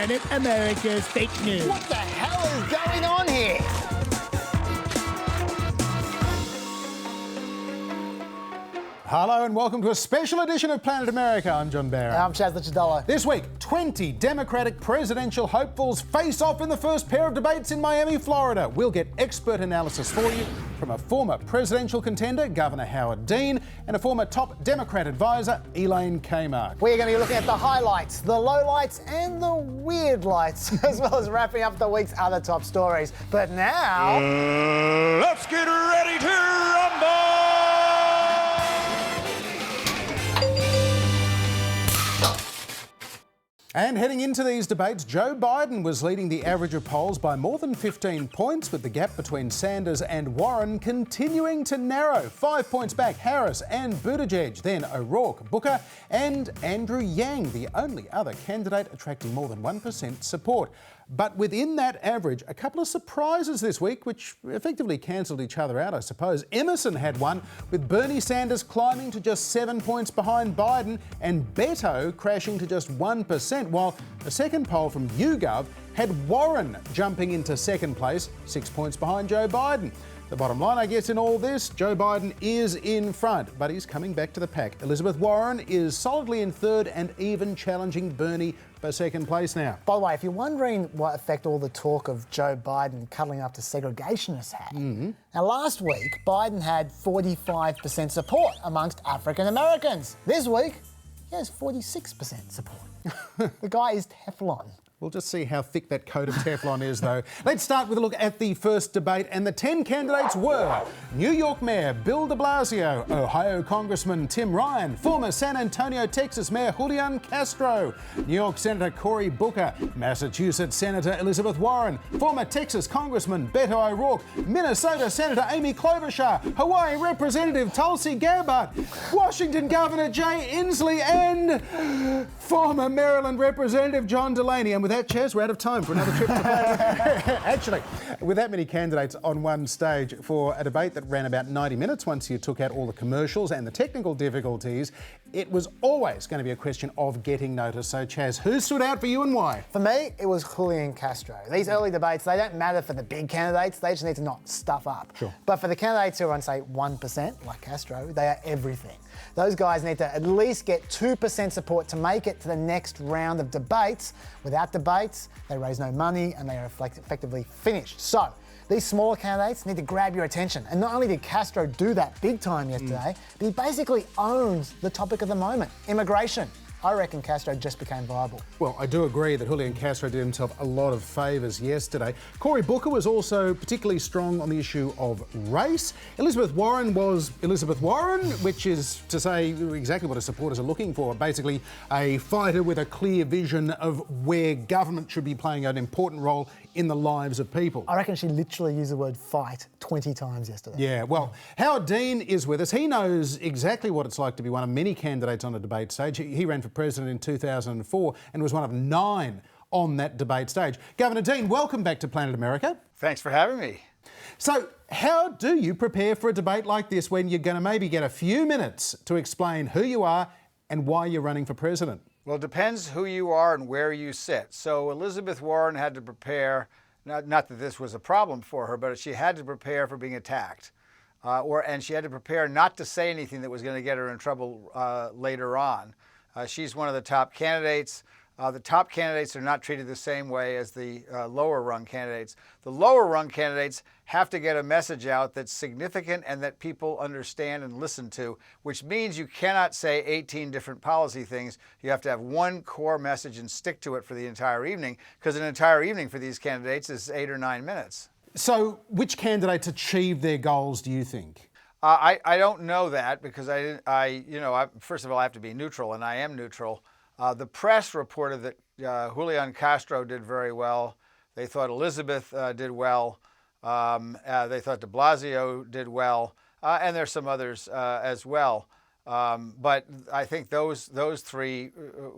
Planet America's fake news. What the hell is going on here? Hello and welcome to a special edition of Planet America. I'm John Barron. I'm Chaz Licciardello. This week, 20 Democratic presidential hopefuls face off in the first pair of debates in Miami, Florida. We'll get expert analysis for you from a former presidential contender, Governor Howard Dean, and a former top Democrat advisor, Elaine Kamarck. We're going to be looking at the highlights, the lowlights, and the weird lights, as well as wrapping up the week's other top stories. But now... let's get ready to rumble! And heading into these debates, Joe Biden was leading the average of polls by more than 15 points, with the gap between Sanders and Warren continuing to narrow. 5 points back, Harris and Buttigieg, then O'Rourke, Booker and Andrew Yang, the only other candidate attracting more than 1% support. But within that average, a couple of surprises this week, which effectively cancelled each other out, I suppose. Emerson had one, with Bernie Sanders climbing to just 7 points behind Biden and Beto crashing to just 1%, while a second poll from YouGov had Warren jumping into second place, 6 points behind Joe Biden. The bottom line, I guess, in all this, Joe Biden is in front, but he's coming back to the pack. Elizabeth Warren is solidly in third and even challenging Bernie for second place now. By the way, if you're wondering what effect all the talk of Joe Biden cuddling up to segregationists had, now last week, Biden had 45% support amongst African Americans. This week, he has 46% support. The guy is Teflon. We'll just see how thick that coat of Teflon is, though. Let's start with a look at the first debate, and the 10 candidates were New York Mayor Bill de Blasio, Ohio Congressman Tim Ryan, former San Antonio, Texas Mayor Julian Castro, New York Senator Cory Booker, Massachusetts Senator Elizabeth Warren, former Texas Congressman Beto O'Rourke, Minnesota Senator Amy Klobuchar, Hawaii Representative Tulsi Gabbard, Washington Governor Jay Inslee, and former Maryland Representative John Delaney. And with that, Chaz, we're out of time for another trip to Planet. Actually, with that many candidates on one stage for a debate that ran about 90 minutes once you took out all the commercials and the technical difficulties, it was always going to be a question of getting notice. So, Chaz, who stood out for you and why? For me, it was Julian Castro. These early debates, they don't matter for the big candidates. They just need to not stuff up. Sure. But for the candidates who are on, say, 1%, like Castro, they are everything. Those guys need to at least get 2% support to make it to the next round of debates. Without debates, they raise no money and they are effectively finished. So, these smaller candidates need to grab your attention. And not only did Castro do that big time yesterday, but he basically owns the topic of the moment, immigration. I reckon Castro just became viable. Well, I do agree that Julian Castro did himself a lot of favours yesterday. Cory Booker was also particularly strong on the issue of race. Elizabeth Warren was Elizabeth Warren, which is to say exactly what her supporters are looking for. Basically, a fighter with a clear vision of where government should be playing an important role in the lives of people. I reckon she literally used the word fight 20 times yesterday. Yeah, well, Howard Dean is with us. He knows exactly what it's like to be one of many candidates on a debate stage. He ran for president in 2004 and was one of 9 on that debate stage. Governor Dean, welcome back to Planet America. Thanks for having me. So, how do you prepare for a debate like this when you're going to maybe get a few minutes to explain who you are and why you're running for president? Well, it depends who you are and where you sit. So Elizabeth Warren had to prepare, not that this was a problem for her, but she had to prepare for being attacked. And she had to prepare not to say anything that was going to get her in trouble later on. She's one of the top candidates. The top candidates are not treated the same way as the lower rung candidates. The lower rung candidates have to get a message out that's significant and that people understand and listen to, which means you cannot say 18 different policy things. You have to have one core message and stick to it for the entire evening, because an entire evening for these candidates is 8 or 9 minutes. So which candidates achieved their goals, do you think? I don't know that, because first of all, I have to be neutral, and I am neutral. The press reported that Julian Castro did very well. They thought Elizabeth did well. They thought de Blasio did well. And there's some others as well. But I think those three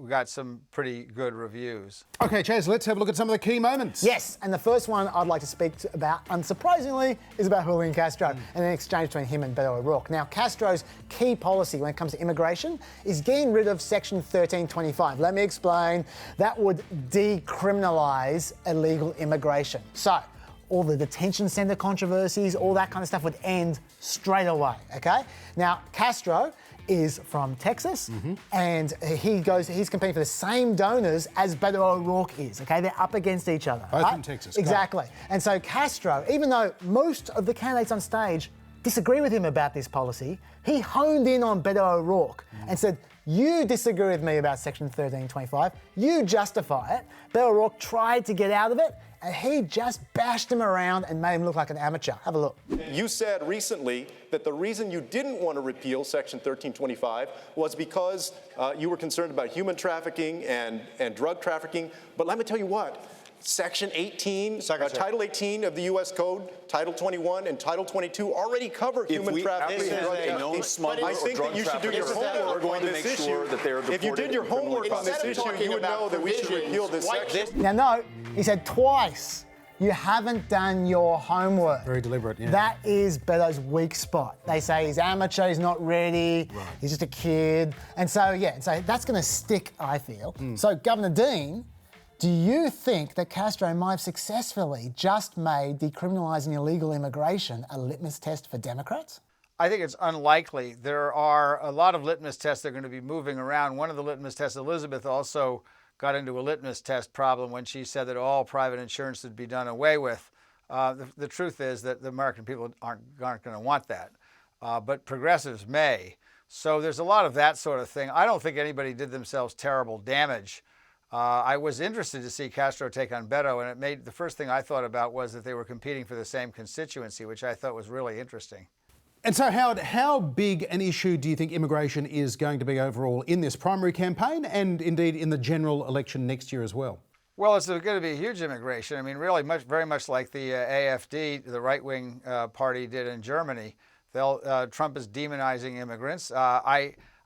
got some pretty good reviews. Okay, Chaz, let's have a look at some of the key moments. Yes, and the first one I'd like to speak about, unsurprisingly, is about Julian Castro and an exchange between him and Beto O'Rourke. Now, Castro's key policy when it comes to immigration is getting rid of Section 1325. Let me explain. That would decriminalise illegal immigration. So, all the detention centre controversies, all that kind of stuff would end straight away, okay? Now, Castro is from Texas, and he's competing for the same donors as Beto O'Rourke is, okay? They're up against each other. Both right? in Texas. Exactly. And so Castro, even though most of the candidates on stage disagree with him about this policy, he honed in on Beto O'Rourke and said, you disagree with me about Section 1325, you justify it. Beto O'Rourke tried to get out of it, and he just bashed him around and made him look like an amateur. Have a look. You said recently that the reason you didn't want to repeal Section 1325 was because you were concerned about human trafficking and drug trafficking. But let me tell you what, Section 18, Title 18 of the U.S. Code, Title 21, and Title 22 already cover human trafficking and drug trafficking. I think that you should do your homework on this issue. If you did your homework on this issue, you would know that we should repeal this section. Now, no, he said twice, you haven't done your homework. Very deliberate, yeah. That is Beto's weak spot. They say he's amateur, he's not ready, he's just a kid. And so, yeah, so that's going to stick, I feel. So, Governor Dean, do you think that Castro might have successfully just made decriminalising illegal immigration a litmus test for Democrats? I think it's unlikely. There are a lot of litmus tests that are going to be moving around. One of the litmus tests, Elizabeth also got into a litmus test problem when she said that all private insurance would be done away with. The truth is that the American people aren't going to want that, but progressives may. So there's a lot of that sort of thing. I don't think anybody did themselves terrible damage. I was interested to see Castro take on Beto, and the first thing I thought about was that they were competing for the same constituency, which I thought was really interesting. And so, Howard, how big an issue do you think immigration is going to be overall in this primary campaign and indeed in the general election next year as well? Well, it's going to be a huge immigration. I mean, really, very much like the AfD, the right-wing party, did in Germany. Trump is demonizing immigrants.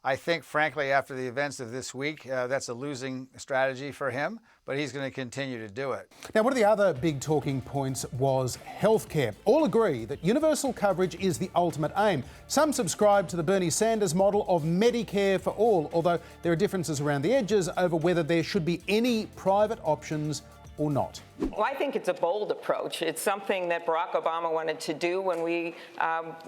I think, frankly, after the events of this week, that's a losing strategy for him, but he's going to continue to do it. Now, one of the other big talking points was healthcare. All agree that universal coverage is the ultimate aim. Some subscribe to the Bernie Sanders model of Medicare for all, although there are differences around the edges over whether there should be any private options or not. Well, I think it's a bold approach. It's something that Barack Obama wanted to do when we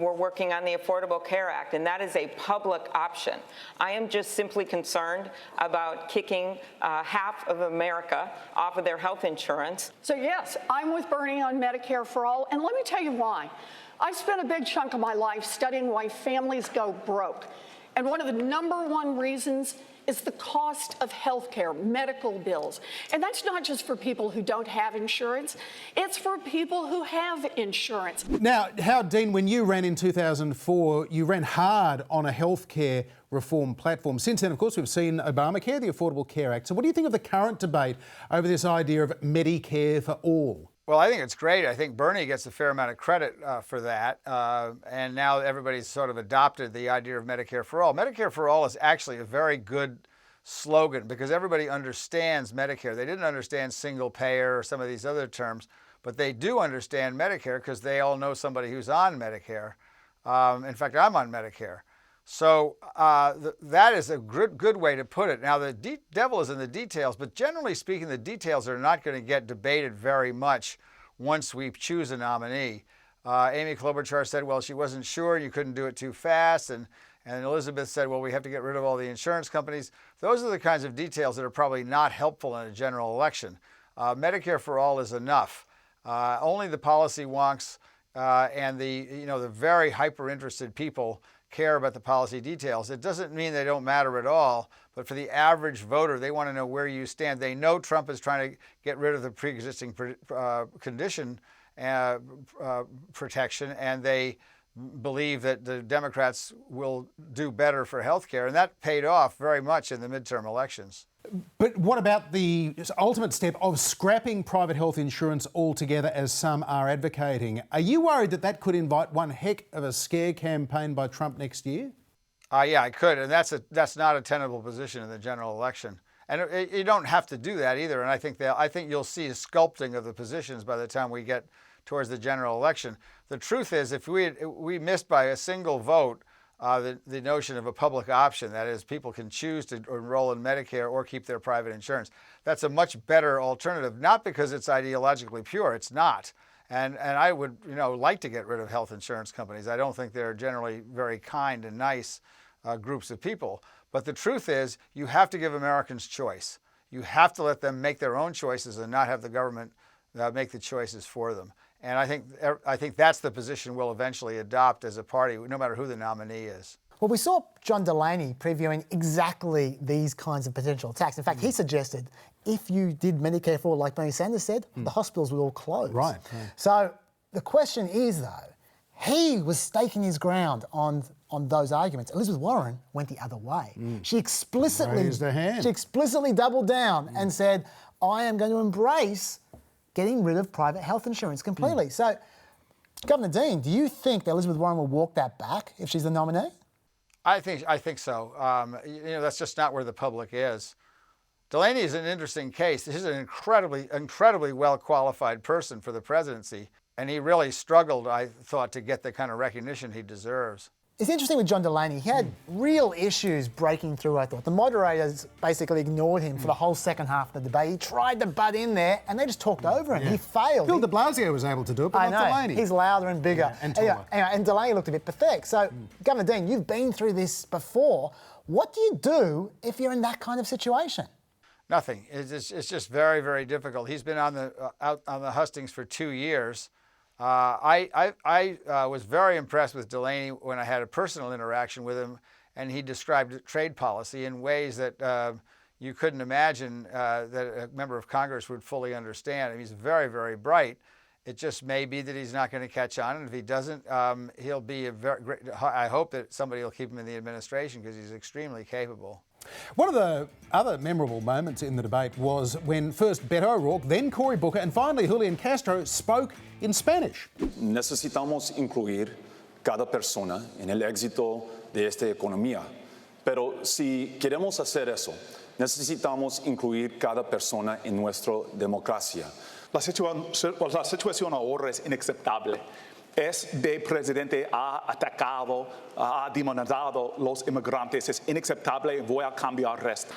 were working on the Affordable Care Act, and that is a public option. I am just simply concerned about kicking half of America off of their health insurance. So yes, I'm with Bernie on Medicare for all, and let me tell you why. I spent a big chunk of my life studying why families go broke, and one of the #1 reasons is the cost of health care, medical bills. And that's not just for people who don't have insurance, it's for people who have insurance. Now, Howard Dean, when you ran in 2004, you ran hard on a healthcare reform platform. Since then, of course, we've seen Obamacare, the Affordable Care Act. So what do you think of the current debate over this idea of Medicare for all? Well, I think it's great. I think Bernie gets a fair amount of credit for that. And now everybody's sort of adopted the idea of Medicare for all. Medicare for all is actually a very good slogan because everybody understands Medicare. They didn't understand single payer or some of these other terms, but they do understand Medicare because they all know somebody who's on Medicare. In fact, I'm on Medicare. So that is a good way to put it. Now, the devil is in the details, but generally speaking, the details are not going to get debated very much once we choose a nominee. Amy Klobuchar said, well, she wasn't sure, you couldn't do it too fast, and Elizabeth said, well, we have to get rid of all the insurance companies. Those are the kinds of details that are probably not helpful in a general election. Medicare for all is enough. Only the policy wonks and the very hyper-interested people care about the policy details. It doesn't mean they don't matter at all, but for the average voter, they want to know where you stand. They know Trump is trying to get rid of the pre-existing condition protection, and they believe that the Democrats will do better for health care, and that paid off very much in the midterm elections. But what about the ultimate step of scrapping private health insurance altogether, as some are advocating? Are you worried that that could invite one heck of a scare campaign by Trump next year? Yeah, I could, and that's not a tenable position in the general election. And you don't have to do that either. And I think you'll see a sculpting of the positions by the time we get towards the general election. The truth is, if we missed by a single vote the notion of a public option, that is, people can choose to enroll in Medicare or keep their private insurance, that's a much better alternative. Not because it's ideologically pure; it's not. And I would like to get rid of health insurance companies. I don't think they're generally very kind and nice groups of people. But the truth is, you have to give Americans choice. You have to let them make their own choices and not have the government make the choices for them. And I think that's the position we'll eventually adopt as a party, no matter who the nominee is. Well, we saw John Delaney previewing exactly these kinds of potential attacks. In fact, he suggested if you did Medicare for all, like Bernie Sanders said, the hospitals would all close. Right. So the question is, though, he was staking his ground on those arguments. Elizabeth Warren went the other way. She explicitly raised her hand. She explicitly doubled down and said, I am going to embrace getting rid of private health insurance completely. So, Governor Dean, do you think that Elizabeth Warren will walk that back if she's the nominee? I think so. That's just not where the public is. Delaney is an interesting case. He's an incredibly well-qualified person for the presidency, and he really struggled, I thought, to get the kind of recognition he deserves. It's interesting with John Delaney. He had real issues breaking through, I thought. The moderators basically ignored him for the whole second half of the debate. He tried to butt in there, and they just talked over him. He failed. Bill de Blasio was able to do it, but not Delaney. He's louder and bigger. Yeah, and taller. And Delaney looked a bit pathetic. So, Governor Dean, you've been through this before. What do you do if you're in that kind of situation? Nothing. It's just very, very difficult. He's been out on the hustings for 2 years. I was very impressed with Delaney when I had a personal interaction with him, and he described trade policy in ways that you couldn't imagine that a member of Congress would fully understand. I mean, he's very, very bright. It just may be that he's not going to catch on, and if he doesn't, he'll be a very great. I hope that somebody will keep him in the administration because he's extremely capable. One of the other memorable moments in the debate was when first Beto O'Rourke, then Cory Booker, and finally Julian Castro spoke in Spanish. Necesitamos incluir cada persona en el éxito de esta economía. Pero si queremos hacer eso, necesitamos incluir cada persona en nuestra democracia. La situación ahora es inaceptable. Este presidente ha atacado, ha demonizado los inmigrantes. Es inaceptable y voy a cambiar esto.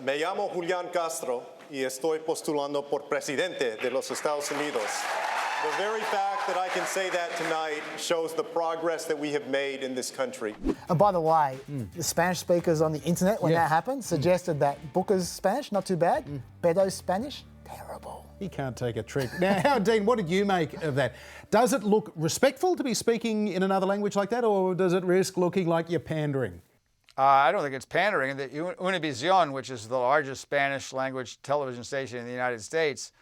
Me llamo Julián Castro y estoy postulando por presidente de los Estados Unidos. The very fact that I can say that tonight shows the progress that we have made in this country. And by the way, the Spanish speakers on the internet, when that happened, suggested that Booker's Spanish, not too bad. Beto's Spanish, terrible. He can't take a trick. Now, Howard Dean, what did you make of that? Does it look respectful to be speaking in another language like that, or does it risk looking like you're pandering? I don't think it's pandering. The Univision, which is the largest Spanish language television station in the United States,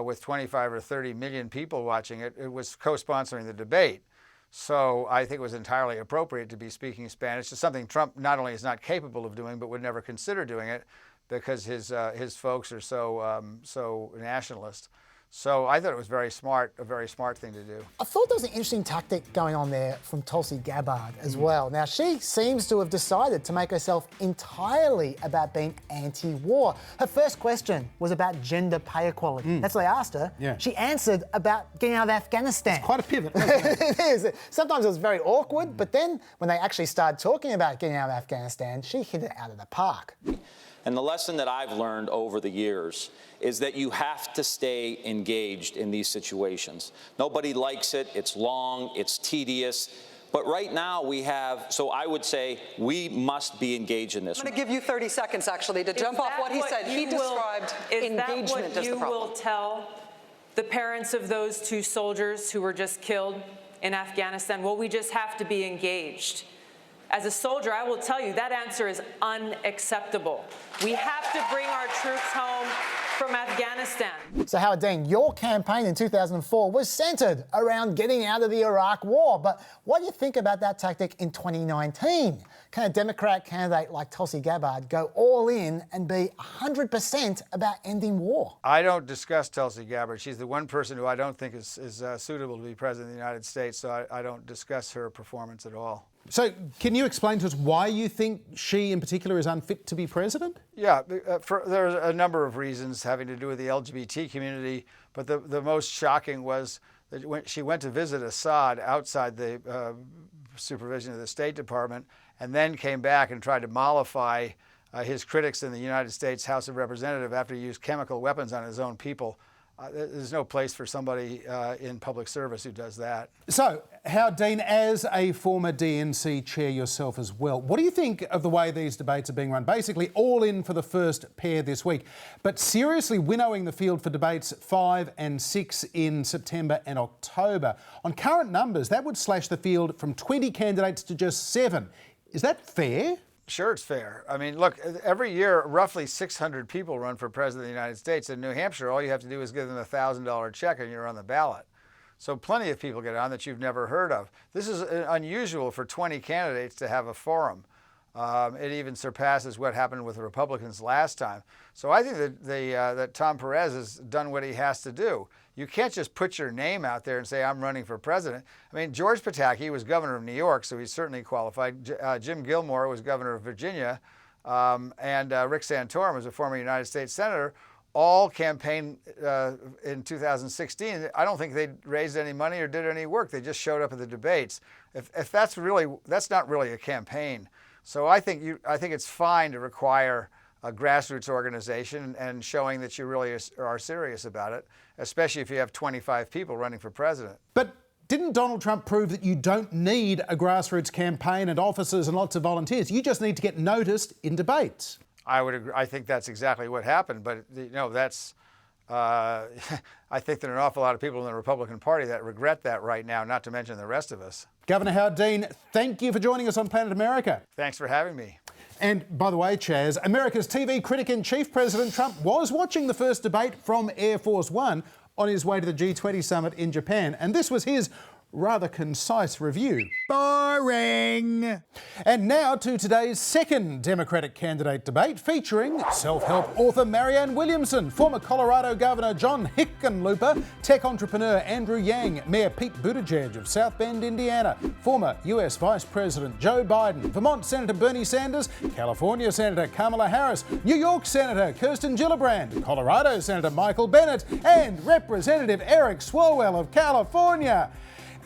with 25 or 30 million people watching it, it was co-sponsoring the debate. So I think it was entirely appropriate to be speaking Spanish. It's something Trump not only is not capable of doing, but would never consider doing it, because his folks are so nationalist. So I thought it was a very smart thing to do. I thought there was an interesting tactic going on there from Tulsi Gabbard as well. Now, she seems to have decided to make herself entirely about being anti-war. Her first question was about gender pay equality. That's what they asked her. Yeah. She answered about getting out of Afghanistan. It's quite a pivot, isn't it? It is. Sometimes it was very awkward, but then when they actually started talking about getting out of Afghanistan, she hit it out of the park. And the lesson that I've learned over the years is that you have to stay engaged in these situations. Nobody likes it. It's long. It's tedious. But right now we have, so I would say we must be engaged in this. I'm going to give you 30 seconds, actually, to jump off what he said. He described engagement as the problem. Is that what you will tell the parents of those 2 soldiers who were just killed in Afghanistan? Well, we just have to be engaged. As a soldier, I will tell you that answer is unacceptable. We have to bring our troops home from Afghanistan. So, Howard Dean, your campaign in 2004 was centred around getting out of the Iraq War. But what do you think about that tactic in 2019? Can a Democrat candidate like Tulsi Gabbard go all in and be 100% about ending war? I don't discuss Tulsi Gabbard. She's the one person who I don't think is suitable to be president of the United States, so I don't discuss her performance at all. So can you explain to us why you think she in particular is unfit to be president? Yeah, there's a number of reasons having to do with the LGBT community, but the most shocking was that when she went to visit Assad outside the supervision of the State Department and then came back and tried to mollify his critics in the United States House of Representatives after he used chemical weapons on his own people. There's no place for somebody in public service who does that. So, Howard Dean, as a former DNC chair yourself as well, what do you think of the way these debates are being run? Basically, all in for the first pair this week, but seriously winnowing the field for debates 5 and 6 in September and October. On current numbers, that would slash the field from 20 candidates to just 7. Is that fair? Sure, it's fair. I mean, look, every year, roughly 600 people run for president of the United States. In New Hampshire, all you have to do is give them a $1,000 check and you're on the ballot. So plenty of people get on that you've never heard of. This is unusual for 20 candidates to have a forum. It even surpasses what happened with the Republicans last time. So I think that Tom Perez has done what he has to do. You can't just put your name out there and say, I'm running for president. I mean, George Pataki was governor of New York, so he's certainly qualified. Jim Gilmore was governor of Virginia, and Rick Santorum was a former United States senator. All campaigned in 2016. I don't think they raised any money or did any work. They just showed up at the debates. If that's not really a campaign. So I think it's fine to require a grassroots organization and showing that you really are serious about it, especially if you have 25 people running for president. But didn't Donald Trump prove that you don't need a grassroots campaign and officers and lots of volunteers? You just need to get noticed in debates. I would agree. I think that's exactly what happened. But that's. I think there are an awful lot of people in the Republican Party that regret that right now, not to mention the rest of us. Governor Howard Dean, thank you for joining us on Planet America. Thanks for having me. And by the way, Chaz, America's TV critic-in-chief President Trump was watching the first debate from Air Force One on his way to the G20 summit in Japan. And this was his rather concise review. Boring. And now to today's second Democratic candidate debate featuring self-help author Marianne Williamson, former Colorado Governor John Hickenlooper, tech entrepreneur Andrew Yang, Mayor Pete Buttigieg of South Bend, Indiana, former US Vice President Joe Biden, Vermont Senator Bernie Sanders, California Senator Kamala Harris, New York Senator Kirsten Gillibrand, Colorado Senator Michael Bennet, and Representative Eric Swalwell of California.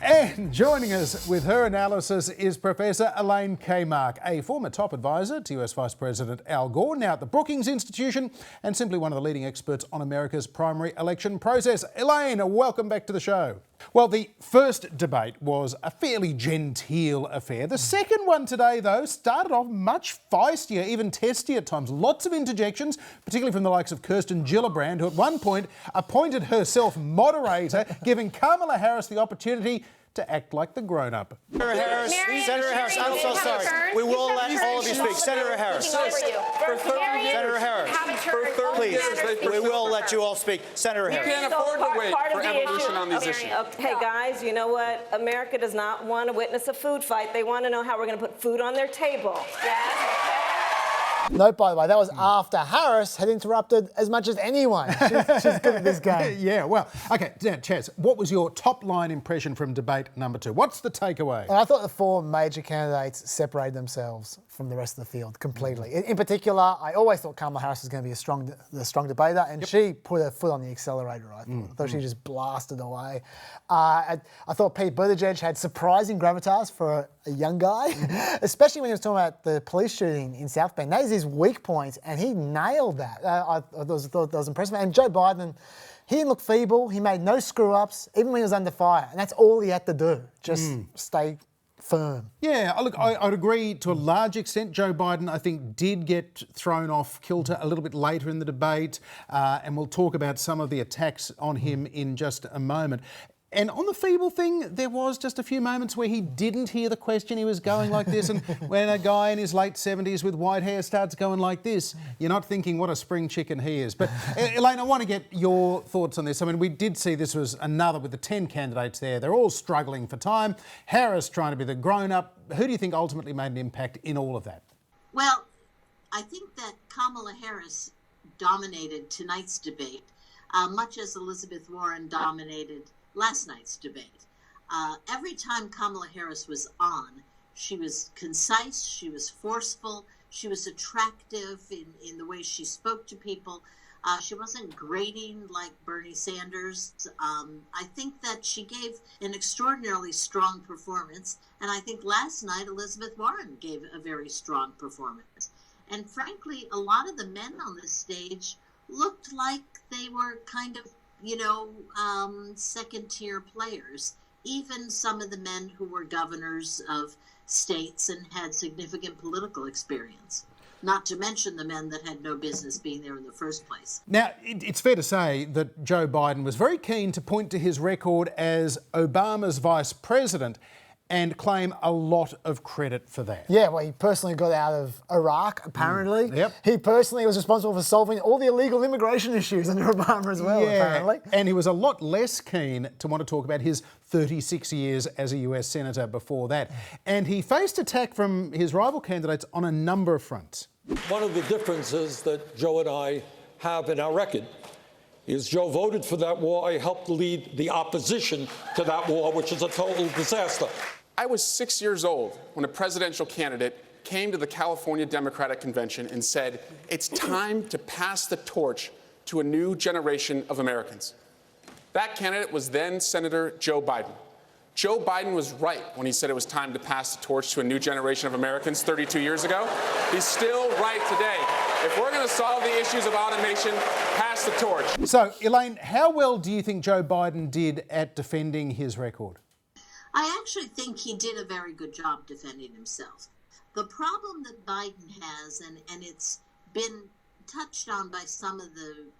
And joining us with her analysis is Professor Elaine Kmark, a former top advisor to US Vice President Al Gore, now at the Brookings Institution, and simply one of the leading experts on America's primary election process. Elaine, welcome back to the show. Well, the first debate was a fairly genteel affair. The second one today, though, started off much feistier, even testy at times. Lots of interjections, particularly from the likes of Kirsten Gillibrand, who at one point appointed herself moderator, giving Kamala Harris the opportunity to act like the grown-up. Senator Harris, I'm so sorry. We will let all of you speak. Senator Harris. Senator Harris. Please, we will let you all speak. Senator Harris. We can't afford to wait for evolution on these issues. Hey, guys, you know what? America does not want to witness a food fight. They want to know how we're going to put food on their table. Yes? Note, by the way, that was after Harris had interrupted as much as anyone. She's good at this game. Yeah, well, OK, now, Chaz, what was your top-line impression from debate number 2? What's the takeaway? Well, I thought the 4 major candidates separated themselves from the rest of the field completely. In particular, I always thought Kamala Harris was going to be the strong debater, and she put her foot on the accelerator, I thought. I thought she just blasted away. I thought Pete Buttigieg had surprising gravitas for a young guy, especially when he was talking about the police shooting in South Bend. That is his weak point, and he nailed that. I thought that was impressive. And Joe Biden, he didn't look feeble. He made no screw-ups, even when he was under fire. And that's all he had to do, just stay firm. Yeah, look, I'd agree to a large extent. Joe Biden, I think, did get thrown off kilter a little bit later in the debate, and we'll talk about some of the attacks on him in just a moment. And on the feeble thing, there was just a few moments where he didn't hear the question. He was going like this, and when a guy in his late 70s with white hair starts going like this, you're not thinking what a spring chicken he is. But Elaine, I want to get your thoughts on this. I mean, we did see this was another with the 10 candidates there. They're all struggling for time. Harris trying to be the grown-up. Who do you think ultimately made an impact in all of that? Well, I think that Kamala Harris dominated tonight's debate, much as Elizabeth Warren dominated last night's debate. Every time Kamala Harris was on, She was concise, she was forceful, she was attractive in the way she spoke to people. She wasn't grating like Bernie Sanders. I think that she gave an extraordinarily strong performance, and I think last night Elizabeth Warren gave a very strong performance. And frankly, a lot of the men on this stage looked like they were kind of, second-tier players. Even some of the men who were governors of states and had significant political experience. Not to mention the men that had no business being there in the first place. Now, it's fair to say that Joe Biden was very keen to point to his record as Obama's vice president and claim a lot of credit for that. Yeah, well, he personally got out of Iraq, apparently. Yep. He personally was responsible for solving all the illegal immigration issues under Obama as well, apparently. And he was a lot less keen to want to talk about his 36 years as a US Senator before that. And he faced attack from his rival candidates on a number of fronts. One of the differences that Joe and I have in our record is Joe voted for that war. I helped lead the opposition to that war, which is a total disaster. I was 6 years old when a presidential candidate came to the California Democratic Convention and said, it's time to pass the torch to a new generation of Americans. That candidate was then Senator Joe Biden. Joe Biden was right when he said it was time to pass the torch to a new generation of Americans 32 years ago. He's still right today. If we're going to solve the issues of automation, pass the torch. So, Elaine, how well do you think Joe Biden did at defending his record? I actually think he did a very good job defending himself. The problem that Biden has, and it's been touched on by some of the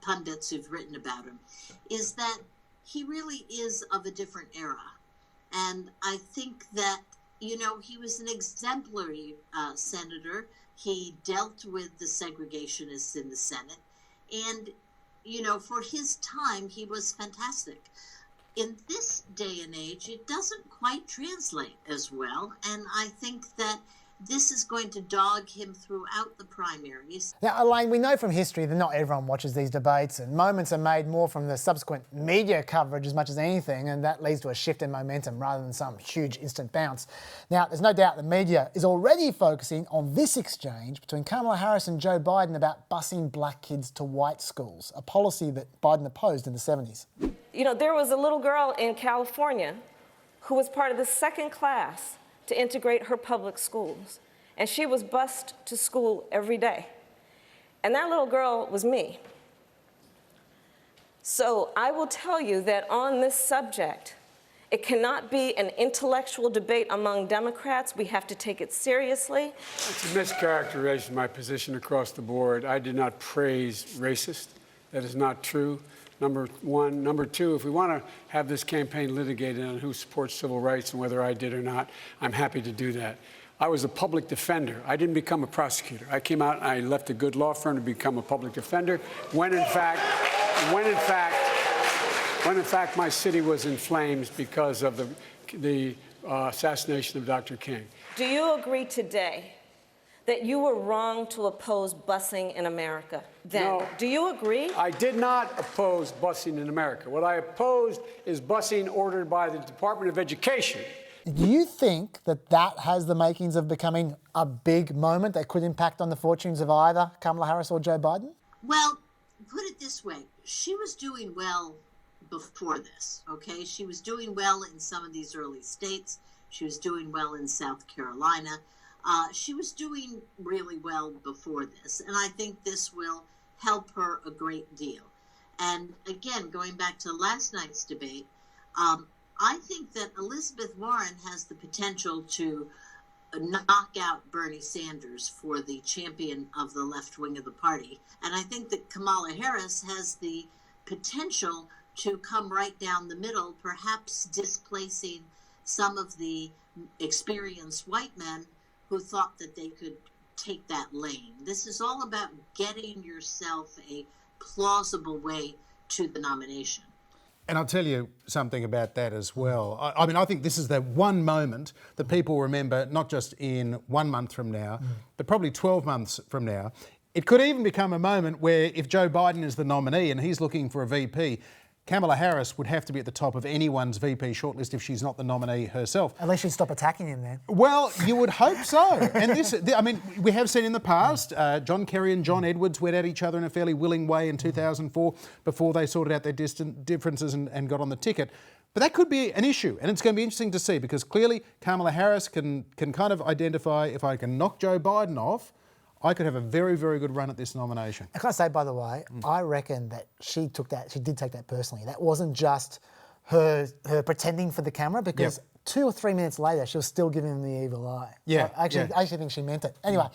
pundits who've written about him, is that he really is of a different era. And I think that, he was an exemplary senator. He dealt with the segregationists in the Senate. And, for his time, he was fantastic. In this day and age, it doesn't quite translate as well. And I think that this is going to dog him throughout the primaries. Now, Elaine, we know from history that not everyone watches these debates, and moments are made more from the subsequent media coverage as much as anything, and that leads to a shift in momentum rather than some huge instant bounce. Now, there's no doubt the media is already focusing on this exchange between Kamala Harris and Joe Biden about busing black kids to white schools, a policy that Biden opposed in the 70s. There was a little girl in California who was part of the second class to integrate her public schools. And she was bused to school every day. And that little girl was me. So I will tell you that on this subject, it cannot be an intellectual debate among Democrats. We have to take it seriously. It's a mischaracterization of my position across the board. I did not praise racist. That is not true. Number one. Number two, if we want to have this campaign litigated on who supports civil rights and whether I did or not, I'm happy to do that. I was a public defender. I didn't become a prosecutor. I came out and I left a good law firm to become a public defender when in fact my city was in flames because of the assassination of Dr. King. Do you agree today that you were wrong to oppose busing in America then? No. Do you agree? I did not oppose busing in America. What I opposed is busing ordered by the Department of Education. Do you think that that has the makings of becoming a big moment that could impact on the fortunes of either Kamala Harris or Joe Biden? Well, put it this way. She was doing well before this, okay? She was doing well in some of these early states. She was doing well in South Carolina. She was doing really well before this, and I think this will help her a great deal. And again, going back to last night's debate, I think that Elizabeth Warren has the potential to knock out Bernie Sanders for the champion of the left wing of the party. And I think that Kamala Harris has the potential to come right down the middle, perhaps displacing some of the experienced white men who thought that they could take that lane. This is all about getting yourself a plausible way to the nomination. And I'll tell you something about that as well. I mean, I think this is the one moment that people remember, not just in 1 month from now, but probably 12 months from now. It could even become a moment where if Joe Biden is the nominee and he's looking for a VP, Kamala Harris would have to be at the top of anyone's VP shortlist if she's not the nominee herself. At least she'd stop attacking him then. Well, you would hope so. And this, I mean, we have seen in the past, John Kerry and John Edwards went at each other in a fairly willing way in 2004 before they sorted out their differences and got on the ticket. But that could be an issue, and it's going to be interesting to see, because clearly Kamala Harris can kind of identify, if I can knock Joe Biden off, I could have a very, very good run at this nomination. I can't say, by the way, I reckon that she did take that personally. That wasn't just her pretending for the camera, because 2 or 3 minutes later, she was still giving him the evil eye. Yeah. I actually think she meant it. Anyway,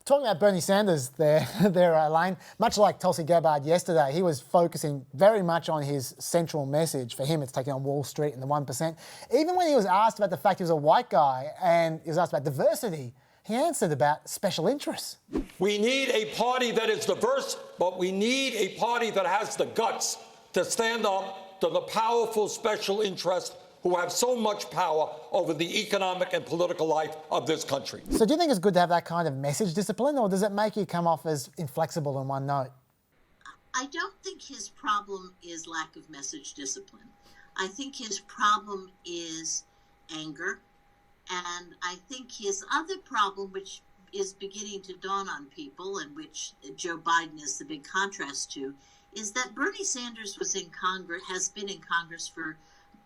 talking about Bernie Sanders there, Elaine, much like Tulsi Gabbard yesterday, he was focusing very much on his central message. For him, it's taking on Wall Street and the 1%. Even when he was asked about the fact he was a white guy and he was asked about diversity, he answered about special interests. We need a party that is diverse, but we need a party that has the guts to stand up to the powerful special interests who have so much power over the economic and political life of this country. So do you think it's good to have that kind of message discipline, or does it make you come off as inflexible in one note? I don't think his problem is lack of message discipline. I think his problem is anger. And I think his other problem, which is beginning to dawn on people and which Joe Biden is the big contrast to, is that Bernie Sanders has been in Congress for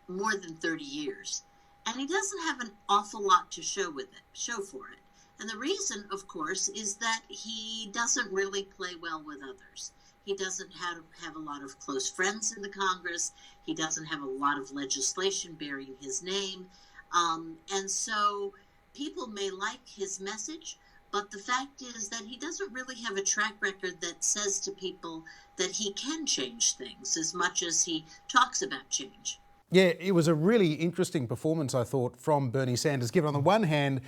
more than 30 years. And he doesn't have an awful lot to show for it. And the reason, of course, is that he doesn't really play well with others. He doesn't have a lot of close friends in the Congress. He doesn't have a lot of legislation bearing his name. And so people may like his message, but the fact is that he doesn't really have a track record that says to people that he can change things as much as he talks about change. Yeah, it was a really interesting performance, I thought, from Bernie Sanders, given on the one hand,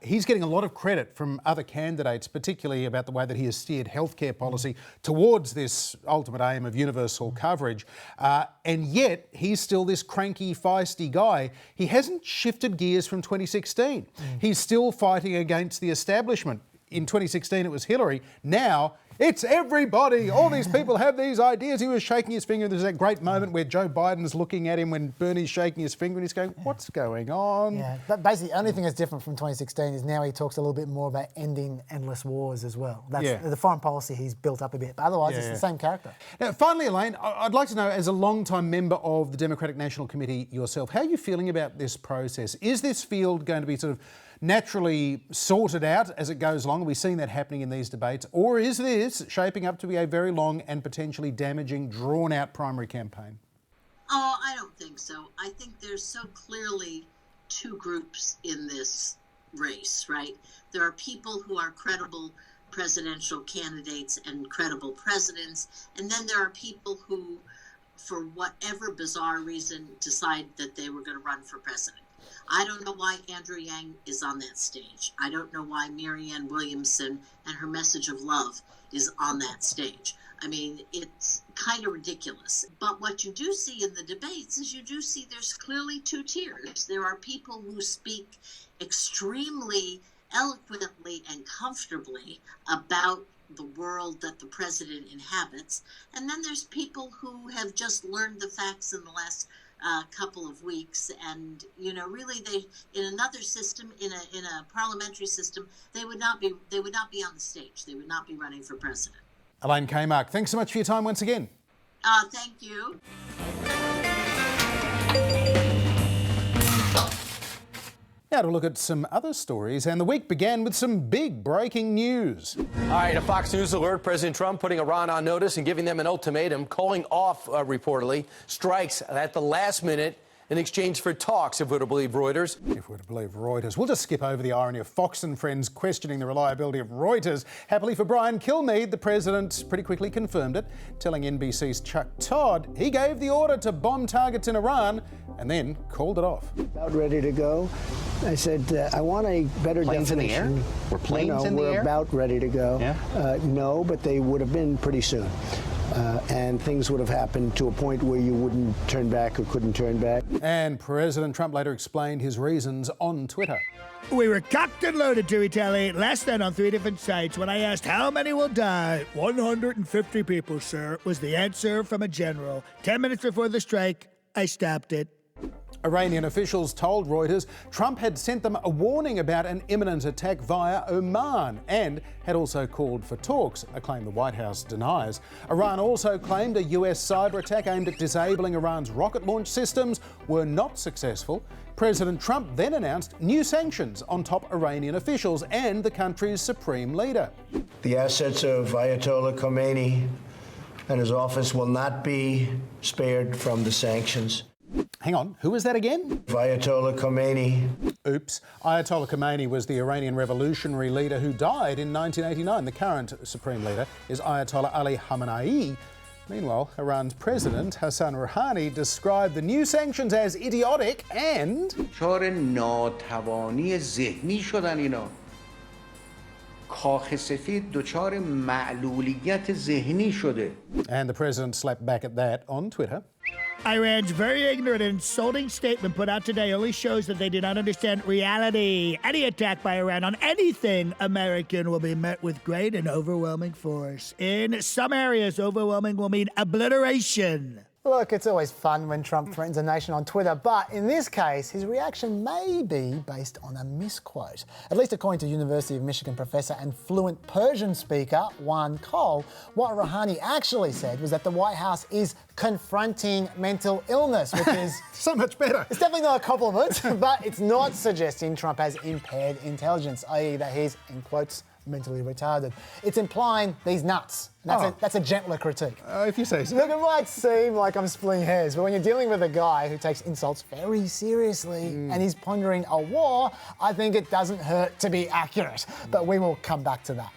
he's getting a lot of credit from other candidates, particularly about the way that he has steered healthcare policy towards this ultimate aim of universal coverage. And yet, he's still this cranky, feisty guy. He hasn't shifted gears from 2016. He's still fighting against the establishment. In 2016, it was Hillary. Now, it's everybody. All these people have these ideas. He was shaking his finger. There's that great moment where Joe Biden's looking at him when Bernie's shaking his finger and he's going, what's going on? Yeah, but basically the only thing that's different from 2016 is now he talks a little bit more about ending endless wars as well. That's the foreign policy he's built up a bit. But otherwise, it's the same character. Now, finally, Elaine, I'd like to know, as a long-time member of the Democratic National Committee yourself, how are you feeling about this process? Is this field going to be sort of naturally sorted out as it goes along? We've seen that happening in these debates. Or is this shaping up to be a very long and potentially damaging, drawn-out primary campaign? Oh, I don't think so. I think there's so clearly two groups in this race, right? There are people who are credible presidential candidates and credible presidents, and then there are people who, for whatever bizarre reason, decide that they were going to run for president. I don't know why Andrew Yang is on that stage. I don't know why Marianne Williamson and her message of love is on that stage. I mean, it's kind of ridiculous. But what you do see in the debates is you do see there's clearly two tiers. There are people who speak extremely eloquently and comfortably about the world that the president inhabits. And then there's people who have just learned the facts in the last couple of weeks, and really, they in another system, in a parliamentary system, they would not be on the stage. They would not be running for president. Elaine Kmark, thanks so much for your time once again. Thank you. Now to look at some other stories, and the week began with some big breaking news. All right, a Fox News alert, President Trump putting Iran on notice and giving them an ultimatum, calling off, reportedly, strikes at the last minute in exchange for talks, if we're to believe Reuters. If we're to believe Reuters. We'll just skip over the irony of Fox and friends questioning the reliability of Reuters. Happily for Brian Kilmeade, the president pretty quickly confirmed it, telling NBC's Chuck Todd he gave the order to bomb targets in Iran and then called it off. About ready to go. I said, I want a better planes definition. In the air? Were planes in the we're air? About ready to go. Yeah? No, but they would have been pretty soon. and things would have happened to a point where you wouldn't turn back or couldn't turn back. And President Trump later explained his reasons on Twitter. We were cocked and loaded to retaliate last night on 3 different sites. When I asked how many will die, 150 people, sir, was the answer from a general. 10 minutes before the strike, I stopped it. Iranian officials told Reuters Trump had sent them a warning about an imminent attack via Oman and had also called for talks, a claim the White House denies. Iran also claimed a US cyber attack aimed at disabling Iran's rocket launch systems were not successful. President Trump then announced new sanctions on top Iranian officials and the country's supreme leader. The assets of Ayatollah Khomeini and his office will not be spared from the sanctions. Hang on, who was that again? Ayatollah Khomeini. Oops. Ayatollah Khomeini was the Iranian revolutionary leader who died in 1989. The current supreme leader is Ayatollah Ali Khamenei. Meanwhile, Iran's president, Hassan Rouhani, described the new sanctions as idiotic and... دچار ناتوانی ذهنی شدن اینا. کاخ سفید دچار معلولیت ذهنی شده. And the president slapped back at that on Twitter. Iran's very ignorant and insulting statement put out today only shows that they do not understand reality. Any attack by Iran on anything American will be met with great and overwhelming force. In some areas, overwhelming will mean obliteration. Look, it's always fun when Trump threatens a nation on Twitter, but in this case, his reaction may be based on a misquote. At least according to University of Michigan professor and fluent Persian speaker, Juan Cole, what Rouhani actually said was that the White House is confronting mental illness, which is... so much better. It's definitely not a compliment, but it's not suggesting Trump has impaired intelligence, i.e. that he's, in quotes, mentally retarded. It's implying he's nuts. That's a gentler critique. If you say so. Look, it might seem like I'm splitting hairs, but when you're dealing with a guy who takes insults very seriously and he's pondering a war, I think it doesn't hurt to be accurate. But we will come back to that.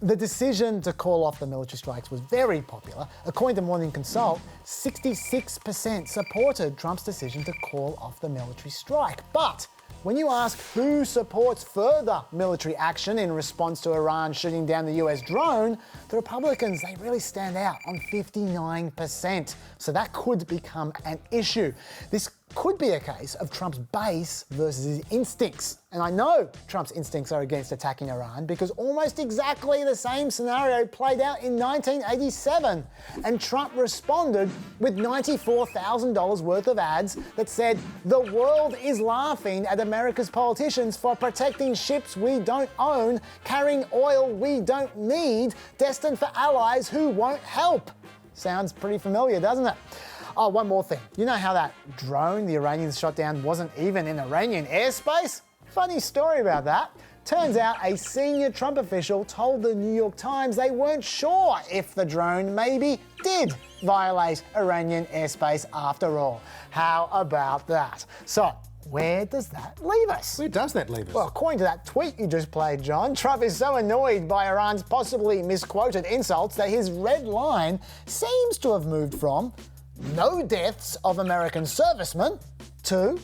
The decision to call off the military strikes was very popular. According to Morning Consult, 66% supported Trump's decision to call off the military strike. But when you ask who supports further military action in response to Iran shooting down the US drone, the Republicans, they really stand out on 59%. So that could become an issue. This could be a case of Trump's base versus his instincts. And I know Trump's instincts are against attacking Iran because almost exactly the same scenario played out in 1987. And Trump responded with $94,000 worth of ads that said, "The world is laughing at America's politicians for protecting ships we don't own, carrying oil we don't need, destined for allies who won't help." Sounds pretty familiar, doesn't it? Oh, one more thing. You know how that drone the Iranians shot down wasn't even in Iranian airspace? Funny story about that. Turns out a senior Trump official told the New York Times they weren't sure if the drone maybe did violate Iranian airspace after all. How about that? So, where does that leave us? Where does that leave us? Well, according to that tweet you just played, John, Trump is so annoyed by Iran's possibly misquoted insults that his red line seems to have moved from no deaths of American servicemen to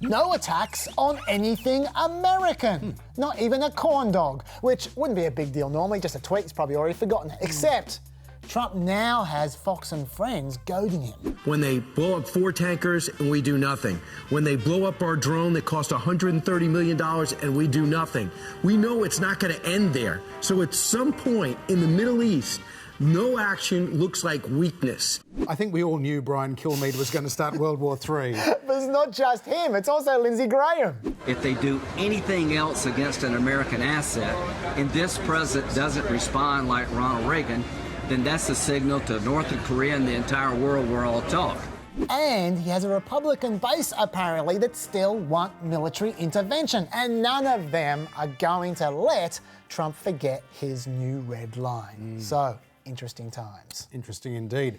no attacks on anything American. Not even a corn dog, which wouldn't be a big deal normally, just a tweet, he's probably already forgotten it. Except Trump now has Fox and Friends goading him. When they blow up 4 tankers and we do nothing. When they blow up our drone that cost $130 million and we do nothing. We know it's not going to end there. So at some point in the Middle East, no action looks like weakness. I think we all knew Brian Kilmeade was going to start World War III. But it's not just him, it's also Lindsey Graham. If they do anything else against an American asset, and this president doesn't respond like Ronald Reagan, then that's a signal to North Korea and the entire world we're all talk. And he has a Republican base, apparently, that still want military intervention. And none of them are going to let Trump forget his new red line. So, interesting times. Interesting indeed.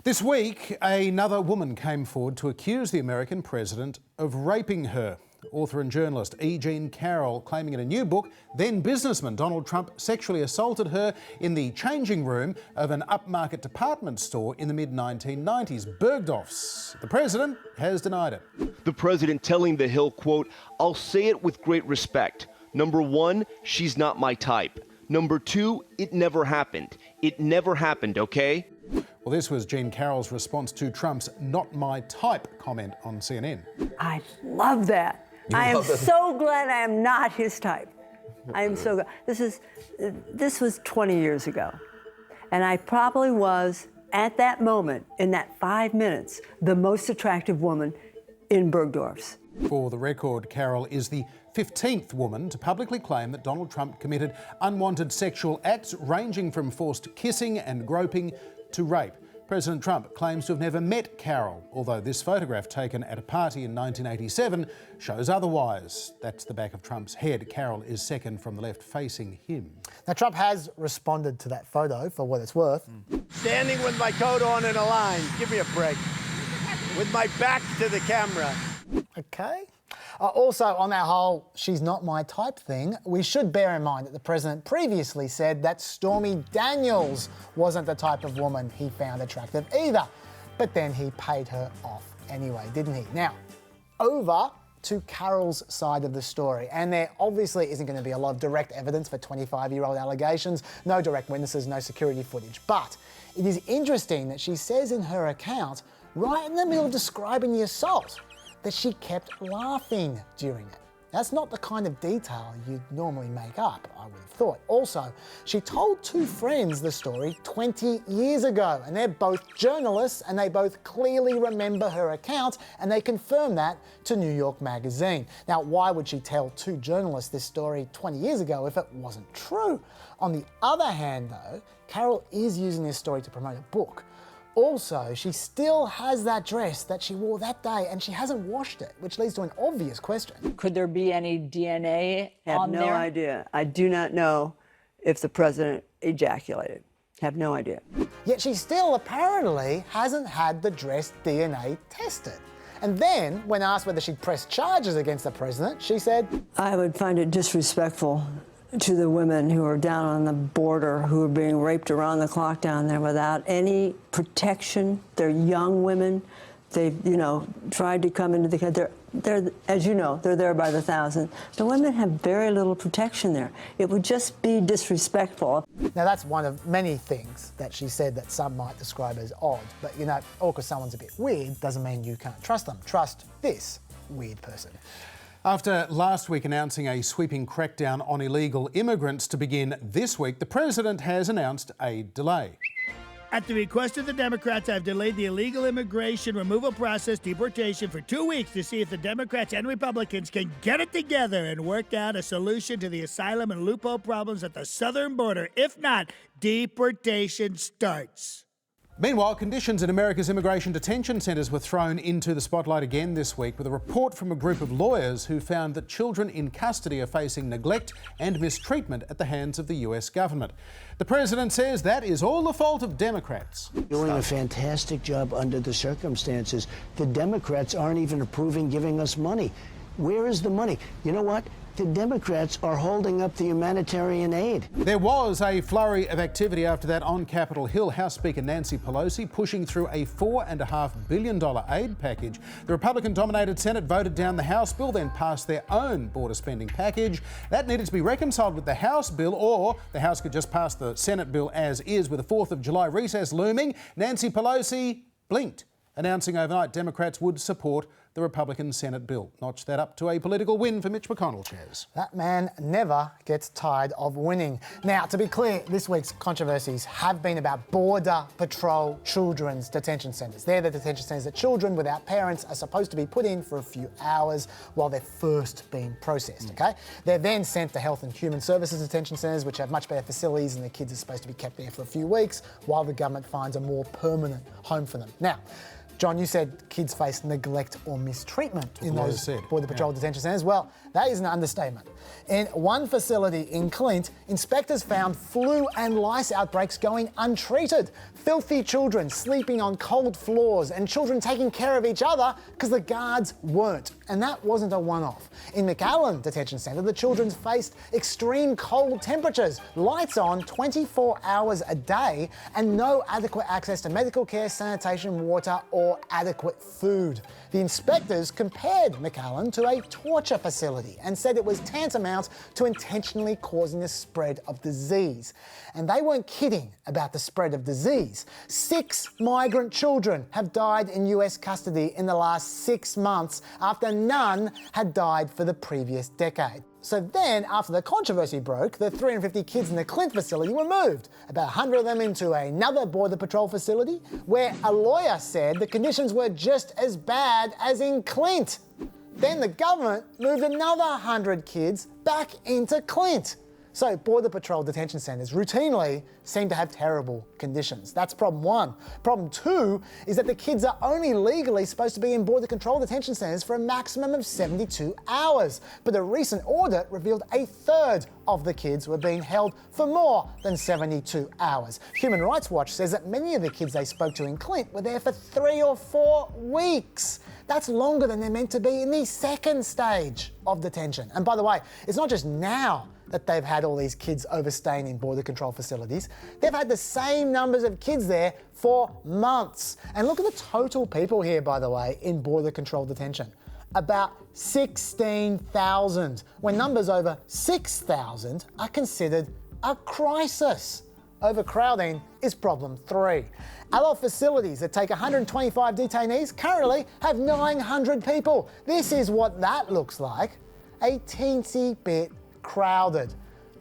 This week, another woman came forward to accuse the American president of raping her. Author and journalist E. Jean Carroll claiming in a new book, then businessman Donald Trump sexually assaulted her in the changing room of an upmarket department store in the mid-1990s, Bergdorf's. The president has denied it. The president telling The Hill, quote, "I'll say it with great respect. Number one, she's not my type. Number two, it never happened. It never happened, okay?" Well, this was Jean Carroll's response to Trump's "not my type" comment on CNN. I love that. I am so glad I am not his type. I am so glad. This was 20 years ago. And I probably was, at that moment, in that 5 minutes, the most attractive woman in Bergdorf's. For the record, Carroll is the 15th woman to publicly claim that Donald Trump committed unwanted sexual acts ranging from forced kissing and groping to rape. President Trump claims to have never met Carroll, although this photograph taken at a party in 1987 shows otherwise. That's the back of Trump's head. Carroll is second from the left, facing him. Now, Trump has responded to that photo, for what it's worth. Standing with my coat on in a line. Give me a break. With my back to the camera. Okay. Also, on that whole "she's not my type" thing, we should bear in mind that the president previously said that Stormy Daniels wasn't the type of woman he found attractive either. But then he paid her off anyway, didn't he? Now, over to Carroll's side of the story. And there obviously isn't going to be a lot of direct evidence for 25-year-old allegations, no direct witnesses, no security footage. But it is interesting that she says in her account, right in the middle of describing the assault, that she kept laughing during it. That's not the kind of detail you'd normally make up, I would have thought. Also, she told two friends the story 20 years ago, and they're both journalists, and they both clearly remember her account, and they confirm that to New York Magazine. Now, why would she tell two journalists this story 20 years ago if it wasn't true? On the other hand, though, Carroll is using this story to promote a book. Also, she still has that dress that she wore that day and she hasn't washed it, which leads to an obvious question. Could there be any DNA on there? I have no idea. I do not know if the president ejaculated. Have no idea. Yet she still apparently hasn't had the dress DNA tested. And then, when asked whether she'd press charges against the president, she said, I would find it disrespectful to the women who are down on the border, who are being raped around the clock down there without any protection. They're young women. They've, tried to come into the country. They're, as you know, they're there by the thousands. The women have very little protection there. It would just be disrespectful. Now, that's one of many things that she said that some might describe as odd. But, all because someone's a bit weird doesn't mean you can't trust them. Trust this weird person. After last week announcing a sweeping crackdown on illegal immigrants to begin this week, the president has announced a delay. At the request of the Democrats, I've delayed the illegal immigration removal process, deportation, for 2 weeks to see if the Democrats and Republicans can get it together and work out a solution to the asylum and loophole problems at the southern border. If not, deportation starts. Meanwhile, conditions in America's immigration detention centres were thrown into the spotlight again this week with a report from a group of lawyers who found that children in custody are facing neglect and mistreatment at the hands of the US government. The president says that is all the fault of Democrats. Doing a fantastic job under the circumstances. The Democrats aren't even approving giving us money. Where is the money? You know what? The Democrats are holding up the humanitarian aid. There was a flurry of activity after that on Capitol Hill. House Speaker Nancy Pelosi pushing through a $4.5 billion aid package. The Republican-dominated Senate voted down the House bill, then passed their own border spending package. That needed to be reconciled with the House bill, or the House could just pass the Senate bill as is. With the 4th of July recess looming, Nancy Pelosi blinked, announcing overnight Democrats would support the Republican Senate bill. Notch that up to a political win for Mitch McConnell, Chaz. That man never gets tired of winning. Now, to be clear, this week's controversies have been about Border Patrol children's detention centres. They're the detention centres that children without parents are supposed to be put in for a few hours while they're first being processed, okay? They're then sent to Health and Human Services detention centres, which have much better facilities, and the kids are supposed to be kept there for a few weeks while the government finds a more permanent home for them. Now, John, you said kids face neglect or mistreatment in those Border Patrol detention centres. Well, that is an understatement. In one facility in Clint, inspectors found flu and lice outbreaks going untreated. Filthy children sleeping on cold floors and children taking care of each other because the guards weren't. And that wasn't a one-off. In McAllen Detention Centre, the children faced extreme cold temperatures, lights on 24 hours a day, and no adequate access to medical care, sanitation, water, or adequate food. The inspectors compared McAllen to a torture facility and said it was tantamount to intentionally causing the spread of disease. And they weren't kidding about the spread of disease. 6 migrant children have died in US custody in the last 6 months after none had died for the previous decade. So then, after the controversy broke, the 350 kids in the Clint facility were moved, about 100 of them into another Border Patrol facility, where a lawyer said the conditions were just as bad as in Clint. Then the government moved another 100 kids back into Clint. So Border Patrol detention centres routinely seem to have terrible conditions. That's problem one. Problem two is that the kids are only legally supposed to be in Border Control detention centres for a maximum of 72 hours. But a recent audit revealed a third of the kids were being held for more than 72 hours. Human Rights Watch says that many of the kids they spoke to in Clint were there for 3 or 4 weeks. That's longer than they're meant to be in the second stage of detention. And by the way, it's not just now that they've had all these kids overstaying in Border Control facilities. They've had the same numbers of kids there for months. And look at the total people here, by the way, in Border Control detention. About 16,000, when numbers over 6,000 are considered a crisis. Overcrowding is problem 3. Adult facilities that take 125 detainees currently have 900 people. This is what that looks like. A teensy bit crowded.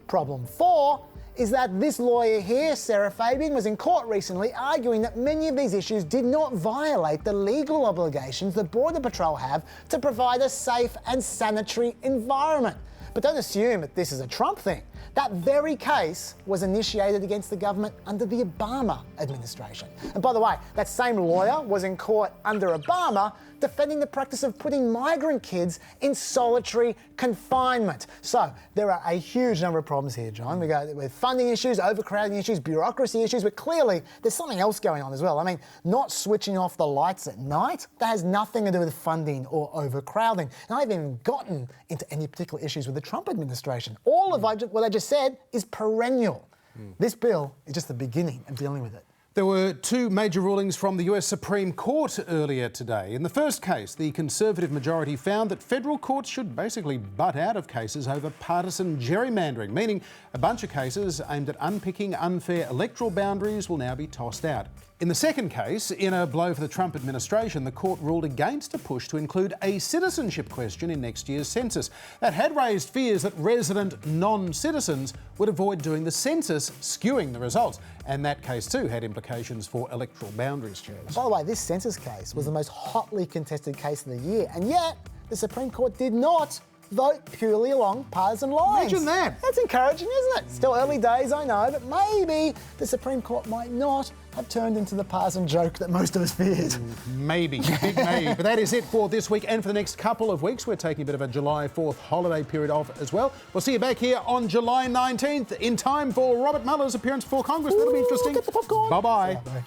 Problem 4 is that this lawyer here, Sarah Fabian, was in court recently arguing that many of these issues did not violate the legal obligations the Border Patrol have to provide a safe and sanitary environment. But don't assume that this is a Trump thing. That very case was initiated against the government under the Obama administration. And by the way, that same lawyer was in court under Obama defending the practice of putting migrant kids in solitary confinement. So there are a huge number of problems here, John. We go with funding issues, overcrowding issues, bureaucracy issues, but clearly there's something else going on as well. I mean, not switching off the lights at night, that has nothing to do with funding or overcrowding. And I haven't even gotten into any particular issues with the Trump administration. All of what I just said is perennial. This bill is just the beginning of dealing with it. There were 2 major rulings from the US Supreme Court earlier today. In the first case, the Conservative majority found that federal courts should basically butt out of cases over partisan gerrymandering, meaning a bunch of cases aimed at unpicking unfair electoral boundaries will now be tossed out. In the second case, in a blow for the Trump administration, the court ruled against a push to include a citizenship question in next year's census. That had raised fears that resident non-citizens would avoid doing the census, skewing the results. And that case too had implications for electoral boundaries change. By the way, this census case was the most hotly contested case of the year, and yet the Supreme Court did not vote purely along partisan lines. Imagine that. That's encouraging, isn't it? Still early days, I know, but maybe the Supreme Court might not have turned into the partisan joke that most of us feared. Maybe, big maybe. But that is it for this week and for the next couple of weeks. We're taking a bit of a July 4th holiday period off as well. We'll see you back here on July 19th in time for Robert Mueller's appearance before Congress. That'll be interesting. Get the popcorn. Bye-bye. Bye.